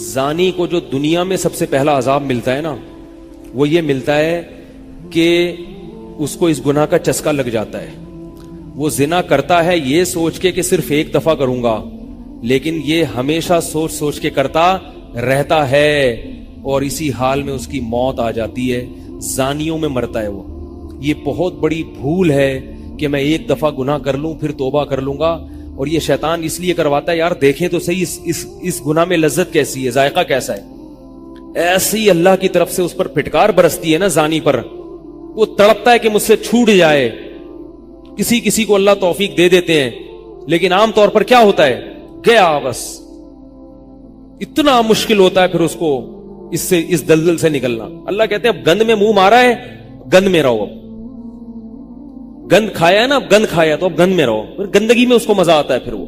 زانی کو جو دنیا میں سب سے پہلا عذاب ملتا ہے نا، وہ یہ ملتا ہے کہ اس کو اس گناہ کا چسکا لگ جاتا ہے. وہ زنا کرتا ہے یہ سوچ کے کہ صرف ایک دفعہ کروں گا، لیکن یہ ہمیشہ سوچ سوچ کے کرتا رہتا ہے، اور اسی حال میں اس کی موت آ جاتی ہے. زانیوں میں مرتا ہے وہ. یہ بہت بڑی بھول ہے کہ میں ایک دفعہ گناہ کر لوں پھر توبہ کر لوں گا. اور یہ شیطان اس لیے کرواتا ہے، یار دیکھیں تو صحیح اس گناہ میں لذت کیسی ہے، ذائقہ کیسا ہے. ایسی اللہ کی طرف سے اس پر پھٹکار برستی ہے نا زانی پر، وہ تڑپتا ہے کہ مجھ سے چھوٹ جائے. کسی کو اللہ توفیق دے دیتے ہیں، لیکن عام طور پر کیا ہوتا ہے، گیا بس. اتنا مشکل ہوتا ہے پھر اس کو اس دلدل سے نکلنا. اللہ کہتے ہیں اب گند میں منہ مارا ہے، گند میں رہو. اب گند کھایا ہے نا، اب گند کھایا تو اب گند میں رہو. پھر گندگی میں اس کو مزہ آتا ہے پھر وہ.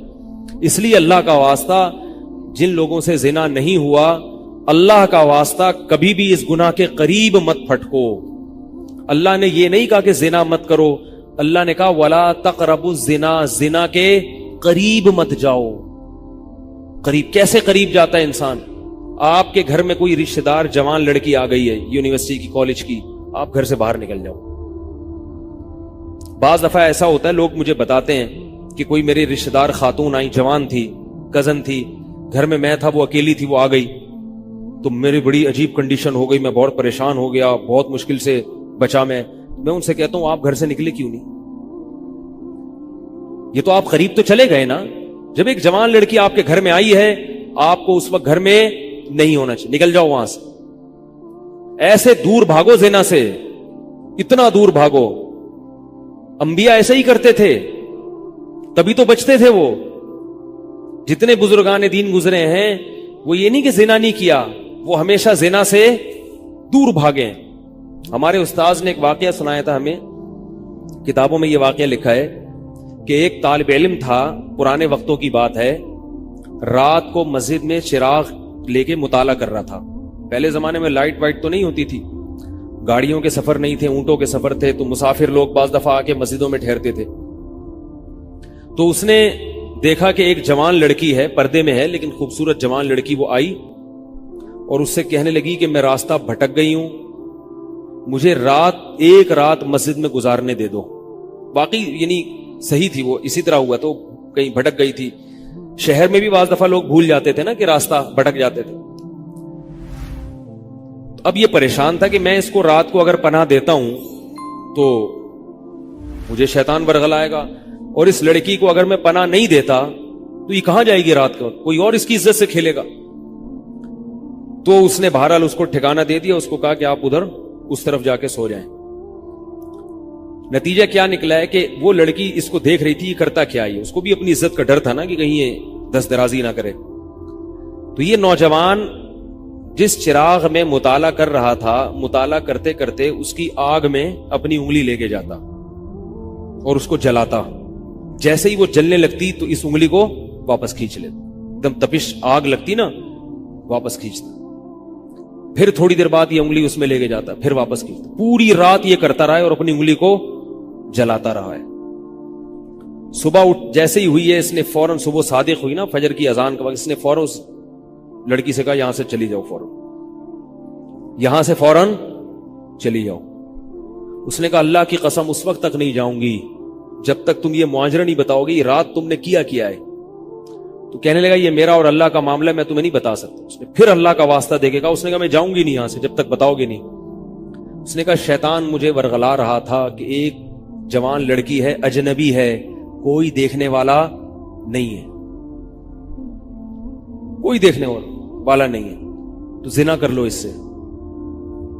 اس لیے اللہ کا واسطہ جن لوگوں سے زنا نہیں ہوا، اللہ کا واسطہ کبھی بھی اس گناہ کے قریب مت پھٹکو. اللہ نے یہ نہیں کہا کہ زنا مت کرو، اللہ نے کہا وَلَا تَقْرَبُوا الزِّنَا، زنا کے قریب مت جاؤ. قریب کیسے قریب جاتا ہے انسان؟ آپ کے گھر میں کوئی رشتہ دار جوان لڑکی آ گئی ہے یونیورسٹی کی، کالج کی، آپ گھر سے باہر نکل جاؤ. بعض دفعہ ایسا ہوتا ہے، لوگ مجھے بتاتے ہیں کہ کوئی میری رشتہ دار خاتون آئی، جوان تھی، کزن تھی، گھر میں میں تھا، وہ اکیلی تھی، وہ آ گئی تو میری بڑی عجیب کنڈیشن ہو گئی، میں بہت پریشان ہو گیا، بہت مشکل سے بچا. میں ان سے کہتا ہوں آپ گھر سے نکلے کیوں نہیں؟ یہ تو آپ قریب تو چلے گئے نا. جب ایک جوان لڑکی آپ کے گھر میں آئی ہے، آپ کو اس وقت گھر میں نہیں ہونا چاہیے، نکل جاؤ وہاں سے. ایسے دور بھاگو زنا سے، اتنا دور بھاگو. انبیاء ایسے ہی کرتے تھے، تبھی تو بچتے تھے. وہ جتنے بزرگان دین گزرے ہیں، وہ یہ نہیں کہ زنا نہیں کیا، وہ ہمیشہ زنا سے دور بھاگے. ہمارے استاذ نے ایک واقعہ سنایا تھا ہمیں، کتابوں میں یہ واقعہ لکھا ہے کہ ایک طالب علم تھا، پرانے وقتوں کی بات ہے، رات کو مسجد میں چراغ لے کے مطالعہ کر رہا تھا. پہلے زمانے میں لائٹ وائٹ تو نہیں ہوتی تھی، گاڑیوں کے سفر نہیں تھے، اونٹوں کے سفر تھے، تو مسافر لوگ بعض دفعہ آ کے مسجدوں میں ٹھہرتے تھے. تو اس نے دیکھا کہ ایک جوان لڑکی ہے، پردے میں ہے لیکن خوبصورت جوان لڑکی. وہ آئی اور اس سے کہنے لگی کہ میں راستہ بھٹک گئی ہوں، مجھے ایک رات مسجد میں گزارنے دے دو. باقی یعنی صحیح تھی، وہ اسی طرح ہوا تو کہیں بھٹک گئی تھی. شہر میں بھی بعض دفعہ لوگ بھول جاتے تھے نا کہ راستہ بھٹک جاتے تھے. اب یہ پریشان تھا کہ میں اس کو رات کو اگر پناہ دیتا ہوں تو مجھے شیطان برگلائے گا، اور اس لڑکی کو اگر میں پناہ نہیں دیتا تو یہ کہاں جائے گی رات کو، کوئی اور اس کی عزت سے کھیلے گا. تو اس نے بہرحال اس کو ٹھکانہ دے دیا، اس کو کہا کہ آپ ادھر اس طرف جا کے سو جائیں. نتیجہ کیا نکلا ہے کہ وہ لڑکی اس کو دیکھ رہی تھی یہ کرتا کیا ہے، اس کو بھی اپنی عزت کا ڈر تھا نا کہ کہیں یہ دست درازی نہ کرے. تو یہ نوجوان جس چراغ میں مطالعہ کر رہا تھا، مطالعہ کرتے کرتے اس کی آگ میں اپنی انگلی لے کے جاتا اور اس کو جلاتا. جیسے ہی وہ جلنے لگتی تو اس انگلی کو واپس کھینچ لیتا، ایک دم تپش آگ لگتی نا، واپس کھینچتا. پھر تھوڑی دیر بعد یہ انگلی اس میں لے کے جاتا، پھر واپس کھینچتا. پوری رات یہ کرتا رہا ہے اور اپنی انگلی کو جلاتا رہا ہے. صبح جیسے ہی ہوئی ہے، اس نے فوراً، صبح صادق ہوئی نا فجر کی اذان کا وقت، اس نے فوراً اس لڑکی سے کہا یہاں سے چلی جاؤ، فوراً یہاں سے فوراً چلی جاؤ. اس نے کہا اللہ کی قسم اس وقت تک نہیں جاؤں گی جب تک تم یہ معاجرہ نہیں بتاؤ گے، یہ رات تم نے کیا ہے. تو کہنے لگا یہ میرا اور اللہ کا معاملہ، میں تمہیں نہیں بتا سکتا. اس نے پھر اللہ کا واسطہ دے کے کہا، اس نے کہا میں جاؤں گی نہیں یہاں سے جب تک بتاؤ گے نہیں. اس نے کہا شیطان مجھے ورغلا رہا تھا کہ ایک جوان لڑکی ہے، اجنبی ہے، کوئی دیکھنے والا نہیں ہے، کوئی دیکھنے والا نہیں ہے، تو زنا کر لو اس سے،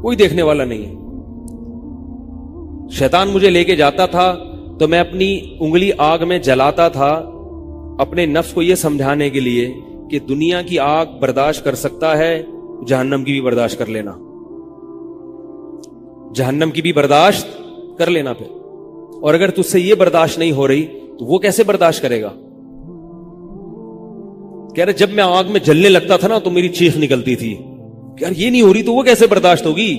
کوئی دیکھنے والا نہیں ہے. شیطان مجھے لے کے جاتا تھا تو میں اپنی انگلی آگ میں جلاتا تھا، اپنے نفس کو یہ سمجھانے کے لیے کہ دنیا کی آگ برداشت کر سکتا ہے، جہنم کی بھی برداشت کر لینا، جہنم کی بھی برداشت کر لینا. پھر اور اگر تجھ سے یہ برداشت نہیں ہو رہی تو وہ کیسے برداشت کرے گا؟ کہہ رہے جب میں آگ میں جلنے لگتا تھا نا تو میری چیخ نکلتی تھی کہ یار یہ نہیں ہو رہی تو وہ کیسے برداشت ہوگی.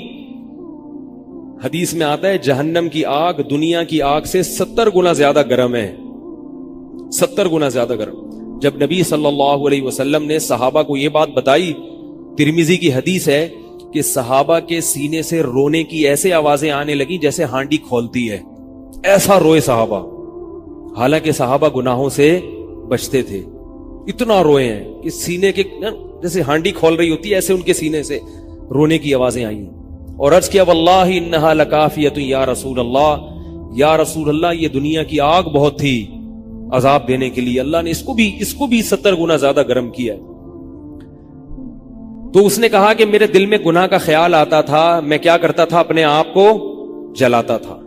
حدیث میں آتا ہے جہنم کی آگ دنیا کی آگ سے 70 گنا زیادہ گرم ہے، 70 گنا زیادہ گرم. جب نبی صلی اللہ علیہ وسلم نے صحابہ کو یہ بات بتائی ترمذی کی حدیث ہے کہ صحابہ کے سینے سے رونے کی ایسے آوازیں آنے لگی جیسے ہانڈی کھولتی ہے، ایسا روئے صحابہ، حالانکہ صحابہ گناہوں سے بچتے تھے، اتنا روئے ہیں کہ سینے کے جیسے ہانڈی کھول رہی ہوتی ہے ایسے ان کے سینے سے رونے کی آوازیں آئی ہیں، اور عرض کیا واللہ انہا لکافیۃ یا رسول اللہ، یا رسول اللہ یہ دنیا کی آگ بہت تھی عذاب دینے کے لیے، اللہ نے اس کو بھی 70 گنا زیادہ گرم کیا ہے۔ تو اس نے کہا کہ میرے دل میں گناہ کا خیال آتا تھا، میں کیا کرتا تھا، اپنے آپ کو جلاتا تھا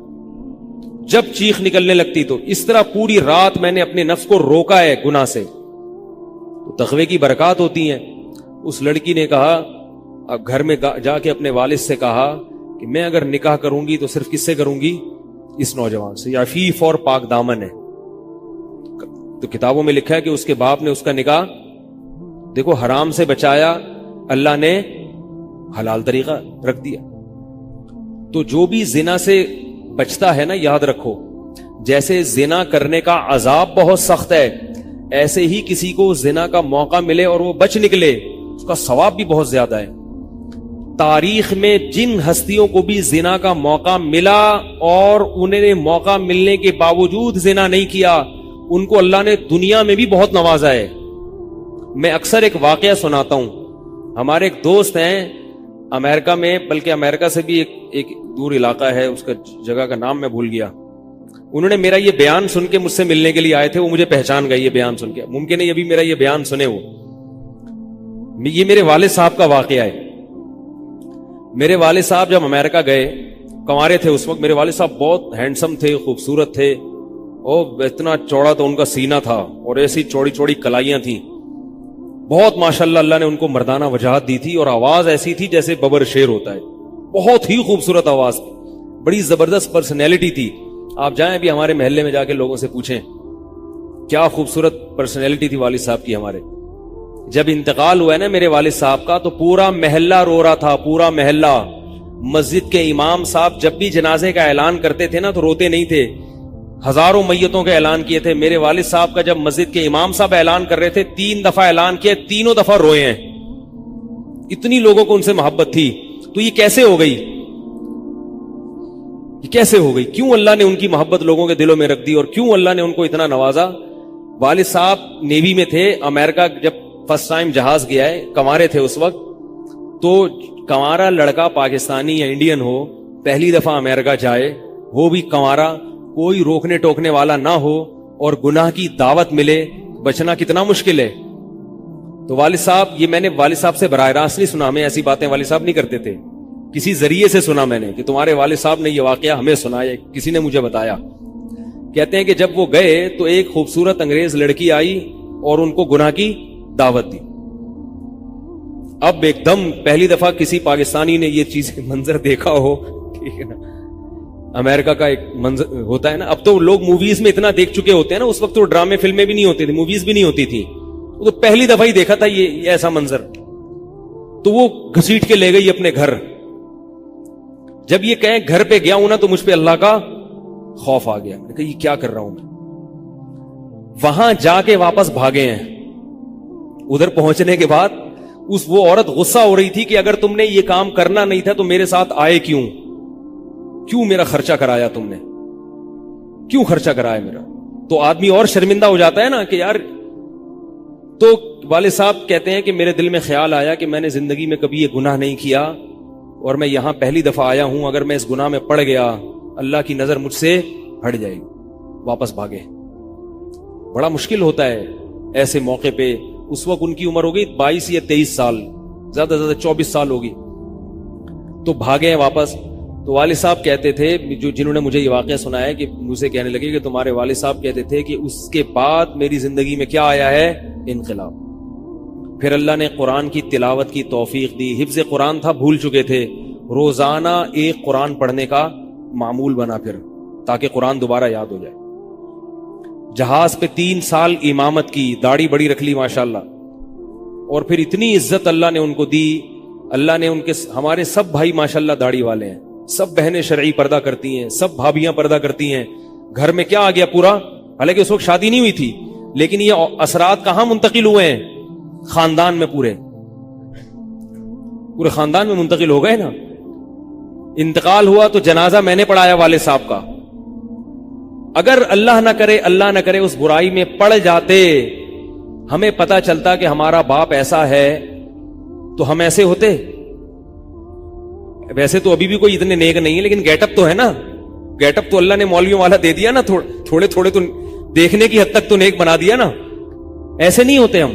جب چیخ نکلنے لگتی، تو اس طرح پوری رات میں نے اپنے نفس کو روکا ہے گناہ سے۔ تو تقوی کی برکات ہوتی ہیں۔ اس لڑکی نے کہا، اب گھر میں جا کے اپنے والد سے کہا کہ میں اگر نکاح کروں گی تو صرف کس سے کروں گی، اس نوجوان سے، عفیف اور پاک دامن ہے۔ تو کتابوں میں لکھا ہے کہ اس کے باپ نے اس کا نکاح دیکھو حرام سے بچایا، اللہ نے حلال طریقہ رکھ دیا۔ تو جو بھی زنا سے بچتا ہے نا، یاد رکھو جیسے زنا کرنے کا عذاب بہت سخت ہے، ایسے ہی کسی کو زنا کا موقع ملے اور وہ بچ نکلے، اس کا ثواب بھی بہت زیادہ ہے۔ تاریخ میں جن ہستیوں کو بھی زنا کا موقع ملا اور انہیں نے موقع ملنے کے باوجود زنا نہیں کیا، ان کو اللہ نے دنیا میں بھی بہت نوازا ہے۔ میں اکثر ایک واقعہ سناتا ہوں، ہمارے ایک دوست ہیں امریکہ میں، بلکہ امریکہ سے بھی ایک دور علاقہ ہے، اس کا جگہ کا نام میں بھول گیا، انہوں نے میرا یہ بیان سن کے مجھ سے ملنے کے لیے آئے تھے، وہ مجھے پہچان گئے یہ بیان سن کے، ممکن ہے یہ بھی میرا یہ بیان سنے وہ۔ یہ میرے والد صاحب کا واقعہ ہے۔ میرے والد صاحب جب امریکہ گئے، کنوارے تھے اس وقت، میرے والد صاحب بہت ہینڈسم تھے، خوبصورت تھے، اور اتنا چوڑا تو ان کا سینہ تھا اور ایسی چوڑی چوڑی کلائیاں تھیں، بہت ماشاءاللہ اللہ نے ان کو مردانہ وجاہت دی تھی، اور آواز ایسی تھی جیسے ببر شیر ہوتا ہے، بہت ہی خوبصورت آواز تھی، بڑی زبردست پرسنالٹی تھی۔ آپ جائیں بھی ہمارے محلے میں جا کے لوگوں سے پوچھیں کیا خوبصورت پرسنالٹی تھی والد صاحب کی ہمارے۔ جب انتقال ہوا ہے نا میرے والد صاحب کا، تو پورا محلہ رو رہا تھا، پورا محلہ۔ مسجد کے امام صاحب جب بھی جنازے کا اعلان کرتے تھے نا تو روتے نہیں تھے، ہزاروں میتوں کے اعلان کیے تھے۔ میرے والد صاحب کا جب مسجد کے امام صاحب اعلان کر رہے تھے، 3 دفعہ اعلان کیا، تینوں دفعہ روئے ہیں، اتنی لوگوں کو ان سے محبت تھی۔ تو یہ کیسے ہو گئی، یہ کیسے ہو گئی؟ کیوں اللہ نے ان کی محبت لوگوں کے دلوں میں رکھ دی، اور کیوں اللہ نے ان کو اتنا نوازا؟ والد صاحب نیوی میں تھے، امریکہ جب فرسٹ ٹائم جہاز گیا ہے، کنوارے تھے اس وقت، تو کنوارا لڑکا پاکستانی یا انڈین ہو، پہلی دفعہ امریکہ جائے، وہ بھی کنوارا، کوئی روکنے ٹوکنے والا نہ ہو، اور گناہ کی دعوت ملے، بچنا کتنا مشکل ہے۔ تو والد صاحب، یہ میں نے والد صاحب سے براہ راست نہیں سنا، ہمیں ایسی باتیں والد صاحب نہیں کرتے تھے، کسی ذریعے سے سنا میں نے کہ تمہارے والد صاحب نے یہ واقعہ ہمیں سنایا، کسی نے مجھے بتایا۔ کہتے ہیں کہ جب وہ گئے تو ایک خوبصورت انگریز لڑکی آئی اور ان کو گناہ کی دعوت دی۔ اب ایک دم پہلی دفعہ کسی پاکستانی نے یہ چیز منظر دیکھا ہو، ٹھیک ہے نا، امریکہ کا ایک منظر ہوتا ہے نا، اب تو لوگ موویز میں اتنا دیکھ چکے ہوتے ہیں نا، اس وقت تو ڈرامے فلمیں بھی نہیں ہوتی تھی، موویز بھی نہیں ہوتی تھی، وہ تو پہلی دفعہ ہی دیکھا تھا یہ ایسا منظر، تو وہ گھسیٹ کے لے گئی اپنے گھر۔ جب یہ کہیں گھر پہ گیا ہوں نا تو مجھ پہ اللہ کا خوف آ گیا، میں نے کہا یہ کیا کر رہا ہوں میں۔ وہاں جا کے واپس بھاگے ہیں۔ ادھر پہنچنے کے بعد وہ عورت غصہ ہو رہی تھی کہ اگر تم نے یہ کام کرنا نہیں تھا تو میرے ساتھ آئے کیوں میرا خرچہ کرایا تم نے، کیوں خرچہ کرایا میرا؟ تو آدمی اور شرمندہ ہو جاتا ہے نا کہ یار۔ تو والد صاحب کہتے ہیں کہ میرے دل میں خیال آیا کہ میں نے زندگی میں کبھی یہ گناہ نہیں کیا، اور میں یہاں پہلی دفعہ آیا ہوں، اگر میں اس گناہ میں پڑ گیا اللہ کی نظر مجھ سے ہٹ جائے گی۔ واپس بھاگے۔ بڑا مشکل ہوتا ہے ایسے موقع پہ۔ اس وقت ان کی عمر ہوگی 22 یا 23 سال، زیادہ سے زیادہ 24 سال ہوگی، تو بھاگے ہیں واپس۔ تو والد صاحب کہتے تھے، جنہوں نے مجھے یہ واقعہ سنایا، کہ مجھے کہنے لگے کہ تمہارے والد صاحب کہتے تھے کہ اس کے بعد میری زندگی میں کیا آیا ہے؟ انقلاب۔ پھر اللہ نے قرآن کی تلاوت کی توفیق دی، حفظ قرآن تھا، بھول چکے تھے، روزانہ ایک قرآن پڑھنے کا معمول بنا پھر، تاکہ قرآن دوبارہ یاد ہو جائے۔ جہاز پہ 3 سال امامت کی، داڑھی بڑی رکھ لی ماشاءاللہ، اور پھر اتنی عزت اللہ نے ان کو دی۔ اللہ نے ان کے، ہمارے سب بھائی ماشاءاللہ داڑھی والے ہیں، سب بہنیں شرعی پردہ کرتی ہیں، سب بھابیاں پردہ کرتی ہیں۔ گھر میں کیا آ گیا پورا، حالانکہ اس وقت شادی نہیں ہوئی تھی، لیکن یہ اثرات کہاں منتقل ہوئے ہیں؟ خاندان میں پورے۔ پورے خاندان میں منتقل ہو گئے نا. انتقال ہوا تو جنازہ میں نے پڑھایا والد صاحب کا. اگر اللہ نہ کرے اس برائی میں پڑ جاتے, ہمیں پتا چلتا کہ ہمارا باپ ایسا ہے, تو ہم ایسے ہوتے. ویسے تو ابھی بھی کوئی اتنے نیک نہیں ہے, لیکن گیٹ اپ تو ہے نا. گیٹ اپ تو اللہ نے مولویوں والا دے دیا نا, تھوڑے تھوڑے تو دیکھنے کی حد تک تو نیک بنا دیا نا. ایسے نہیں ہوتے ہم.